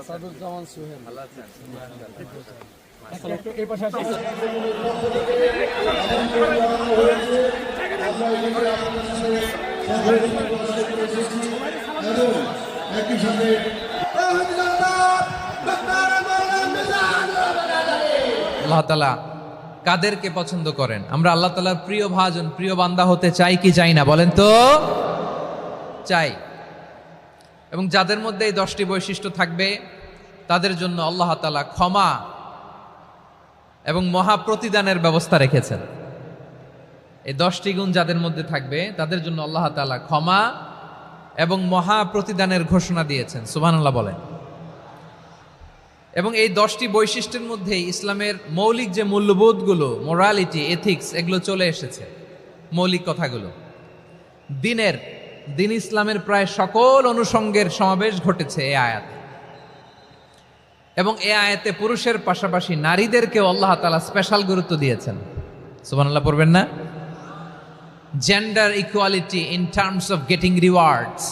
আসাদুজ্জামান সোহেল। আল্লাহ তাআলা কাদেরকে পছন্দ করেন? আমরা আল্লাহ তাআলার প্রিয় ভাজন, প্রিয় বান্দা হতে চাই কি চাই না বলেন তো? চাই। এবং যাদের মধ্যে এই 10টি বৈশিষ্ট্য থাকবে তাদের জন্য আল্লাহ তাআলা ক্ষমা এবং মহা প্রতিদানের ব্যবস্থা রেখেছেন। এই 10টি গুণ যাদের মধ্যে থাকবে তাদের জন্য আল্লাহ তাআলা ক্ষমা এবং মহা প্রতিদানের ঘোষণা দিয়েছেন। সুবহানাল্লাহ বলেন। এবং এই 10টি বৈশিষ্ট্যের মধ্যে ইসলামের মৌলিক যে মূল্যবোধগুলো, মোরালিটি, এথিক্স, এগুলো চলে এসেছে। মৌলিক কথাগুলো দিন ইসলামের প্রায় সকল অনুষঙ্গের সমাবেশ ঘটেছে এই আয়াতে। এবং এই আয়াতে পুরুষের পাশাপাশি নারীদেরকেও আল্লাহ তাআলা স্পেশাল গুরুত্ব দিয়েছেন। সুবহানাল্লাহ পড়বেন না? Gender equality in terms of getting rewards,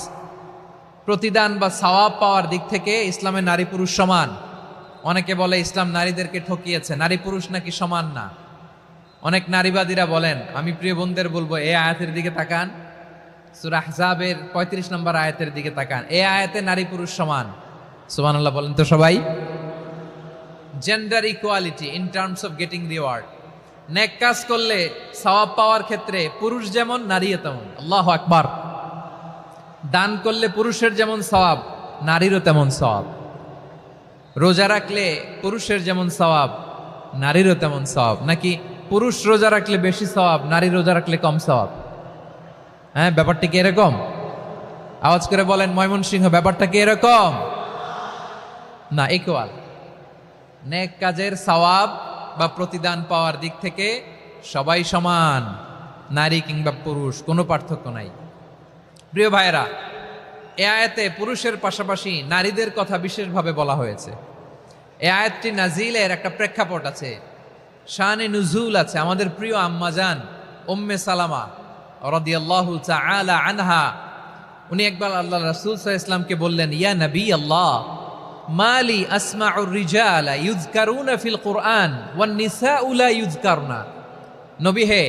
প্রতিদান বা সওয়াব পাওয়ার দিক থেকে ইসলামে নারী পুরুষ সমান। অনেকে বলে ইসলাম নারীদেরকে ঠকিয়েছে, নারী পুরুষ নাকি সমান না। অনেক নারীবাদীরা বলেন, আমি প্রিয় বোনদের বলবো এই আয়াতের দিকে তাকান, সূরা আহজাবের 35 নম্বর আয়াতের দিকে তাকান। এই আয়াতে নারী পুরুষ সমান। সুবহানাল্লাহ বলেন তো সবাই। Gender equality in terms of getting reward, নেক কাজ করলে সওয়াব পাওয়ার ক্ষেত্রে পুরুষ যেমন নারীও তেমন। আল্লাহু আকবার। দান করলে পুরুষের যেমন সওয়াব, নারীরও তেমন সওয়াব। রোজা রাখলে পুরুষের যেমন সওয়াব, নারীরও তেমন সওয়াব। নাকি পুরুষ রোজা রাখলে বেশি সওয়াব, নারী রোজা রাখলে কম সওয়াব? হ্যাঁ, ব্যাপারটা কি এরকম? আওয়াজ করে বলেন ময়মনসিংহ, ব্যাপারটা কি এরকম? না, ইকুয়াল। নেক কাজের সওয়াব বা প্রতিদান পাওয়ার দিক থেকে সবাই সমান, নারী কিংবা পুরুষ, কোনো পার্থক্য নাই। প্রিয় ভাইয়েরা, এ আয়াতে পুরুষের পাশাপাশি নারীদের কথা বিশেষভাবে বলা হয়েছে। এ আয়াতটি নাজিলের একটা প্রেক্ষাপট আছে, শানে নুজুল আছে। আমাদের প্রিয় আম্মাজান উম্মে সালামা রাদিয়াল্লাহু তাআলা আনহা, উনি একবার আল্লাহ রাসূল সাল্লাল্লাহু আলাইহি ওয়াসাল্লামকে বললেন, ইয়া নবী আল্লাহ, মালি আসমাউর রিজালা ইউযকারুনা ফিল কুরআন ওয়ান নিসাউ লা ইউযকারনা। নবী হে,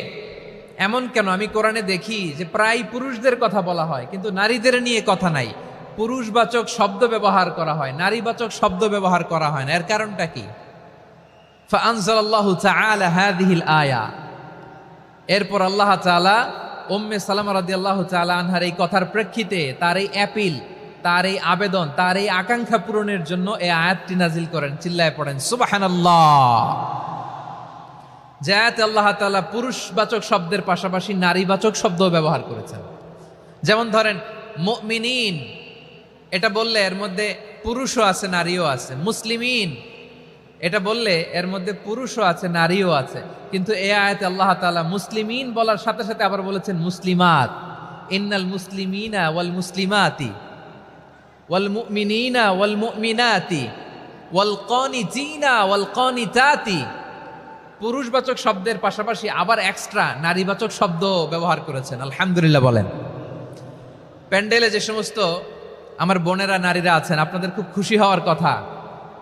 এমন কেন আমি কোরআনে দেখি যে প্রায় পুরুষদের কথা বলা হয় কিন্তু নারীদের নিয়ে কথা নাই। পুরুষবাচক শব্দ ব্যবহার করা হয়, নারীবাচক শব্দ ব্যবহার করা হয় না। এর কারণটা কি? ফাআনজালাল্লাহু তাআলা হাযিহিল আয়া। এরপর আল্লাহ তাআলা উম্মে সালামা রাদিয়াল্লাহু তাআলা আনহার এই কথার প্রেক্ষিতে, তার এই অ্যাপিল, তার এই আবেদন, তার এই আকাঙ্ক্ষা পূরণের জন্য এই আয়াতটি নাজিল করেন। চিল্লায় পড়েন সুবহানাল্লাহ। যে আয়াতে আল্লাহ তাআলা পুরুষবাচক শব্দের পাশাপাশি নারীবাচক শব্দও ব্যবহার করেছেন। যেমন ধরেন মুমিনিন, এটা বললে এর মধ্যে পুরুষও আছে নারীও আছে। মুসলিমিন, এটা বললে এর মধ্যে পুরুষও আছে নারীও আছে। কিন্তু এই আয়াতে আল্লাহ তাআলা মুসলিমিন বলার সাথে সাথে আবার বলেছেন মুসলিমাত। ইন্নাল মুসলিমিনা ওয়াল মুসলিমাতি ওয়াল মুমিনিনা ওয়াল মুমিনাতি ওয়াল কানিতিনা ওয়াল কানিতাতি। পুরুষবাচক শব্দের পাশাপাশি আবার এক্সট্রা নারীবাচক শব্দ ব্যবহার করেছেন। আলহামদুলিল্লাহ বলেন। প্যান্ডেলে যে সমস্ত আমার বোনেরা নারীরা আছেন, আপনাদের খুব খুশি হওয়ার কথা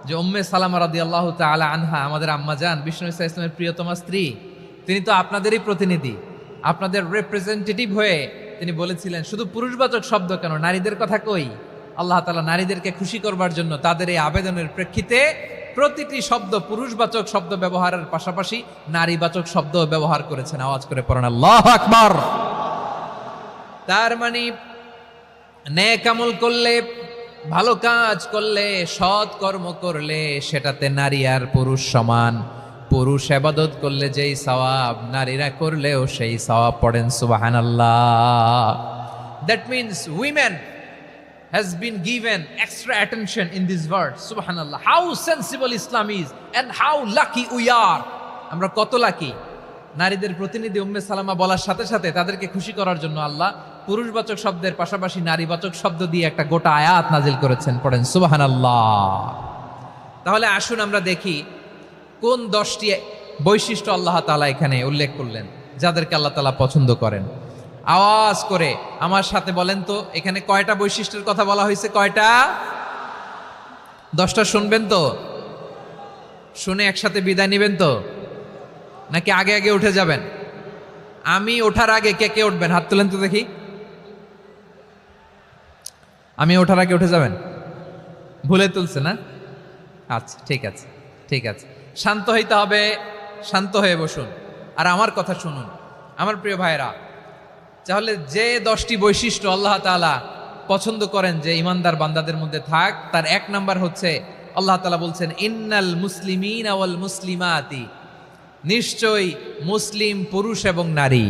যে উম্মে সালামা রাদিয়াল্লাহু তাআলা আনহা, আমাদের আম্মাজান বিষ্ণু ইসা ইসলামের প্রিয়তমা স্ত্রী, তিনি তো আপনাদেরই প্রতিনিধি, আপনাদের রিপ্রেজেন্টেটিভ হয়ে তিনি বলেছিলেন শুধু পুরুষবাচক শব্দ কেন, নারীদের কথা কই। আল্লাহ তাআলা নারীদেরকে খুশি করবার জন্য তাদের এই আবেদনের প্রেক্ষিতে প্রতিটি শব্দ পুরুষবাচক শব্দ ব্যবহারের পাশাপাশি নারীবাচক শব্দ ব্যবহার করেছেন। আওয়াজ করে পড়েন আল্লাহু আকবার। তার মানে নেক আমল করলে, ভালো কাজ করলে, সৎ কর্ম করলে সেটাতে নারী আর পুরুষ সমান। পুরুষ ইবাদত করলে যেই সওয়াব, নারীরা করলেও সেই সওয়াব। পড়েন সুবহানাল্লাহ। That means women has been given extra attention in this verse. Subhanallah. How sensible Islam is and how lucky we are. আমরা কত লাকি। নারীদের প্রতিনিধি উম্মে সালামা বলার সাথে সাথে তাদেরকে খুশি করার জন্য আল্লাহ পুরুষবাচক শব্দের পাশাপাশি নারীবাচক শব্দ দিয়ে একটা গোটা আয়াত নাজিল করেছেন। পড়েন সুবহানাল্লাহ। তাহলে আসুন আমরা দেখি কোন 10টি বৈশিষ্ট্য আল্লাহ তাআলা এখানে উল্লেখ করলেন যাদেরকে আল্লাহ তাআলা পছন্দ করেন। আওয়াজ করে আমার সাথে বলেন তো, এখানে কয়টা বৈশিষ্ট্যের কথা বলা হয়েছে? কয়টা? 10টা শুনবেন তো? শুনে একসাথে বিদায় নেবেন তো, নাকি আগে আগে উঠে যাবেন? আমি ওঠার আগে কে কে উঠবেন? হাত তুলেন তো দেখি। আমি ওঠার আগে উঠে যাবেন? ভুলে তুলছে না? আচ্ছা, ঠিক আছে, ঠিক আছে। শান্ত হইতে হবে, শান্ত হয়ে বসুন আর আমার কথা শুনুন আমার প্রিয় ভাইরা। তাহলে যে 10টি বৈশিষ্ট্য আল্লাহ তাআলা পছন্দ করেন যে ইমানদার বান্দাদের মধ্যে থাক, তার 1 নাম্বার হচ্ছে আল্লাহ তাআলা বলছেন ইন্নাল মুসলিমিনা ওয়াল মুসলিমাতি, নিশ্চয়ই মুসলিম পুরুষ এবং নারী।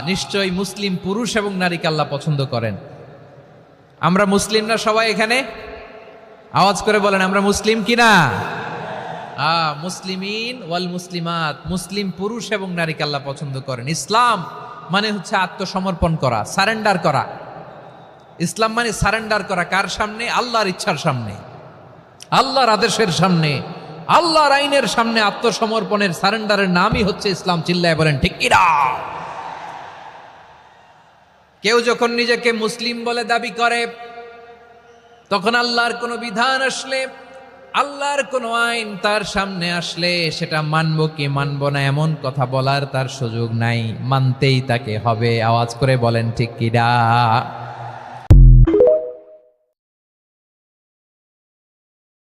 নিশ্চয়ই মুসলিম পুরুষ এবং নারীকে আল্লাহ পছন্দ করেন। আমরা মুসলিম না সবাই এখানে? আওয়াজ করে বলেন আমরা মুসলিম কিনা? মুসলিমিন ওয়াল মুসলিমাত, মুসলিম পুরুষ এবং নারীকে আল্লাহ পছন্দ করেন। ইসলাম মানে হচ্ছে আত্মসমর্পণ করা, সারেন্ডার করা। ইসলাম মানে সারেন্ডার করা কার সামনে? আল্লাহর ইচ্ছার সামনে, আল্লাহর আদেশের সামনে, আল্লাহর আইনের সামনে আত্মসমর্পণের সারেন্ডারের নামই হচ্ছে ইসলাম। চিল্লায় বলেন ঠিক কিনা? কেউ যখন নিজেকে মুসলিম বলে দাবি করে, তখন আল্লাহর কোনো বিধান আসলে, আল্লাহর কোনো আইন তার সামনে আসলে সেটা মানবো কি মানবো না এমন কথা বলার তার সুযোগ নাই, মানতেই তাকে হবে। আওয়াজ করে বলেন ঠিক কিনা?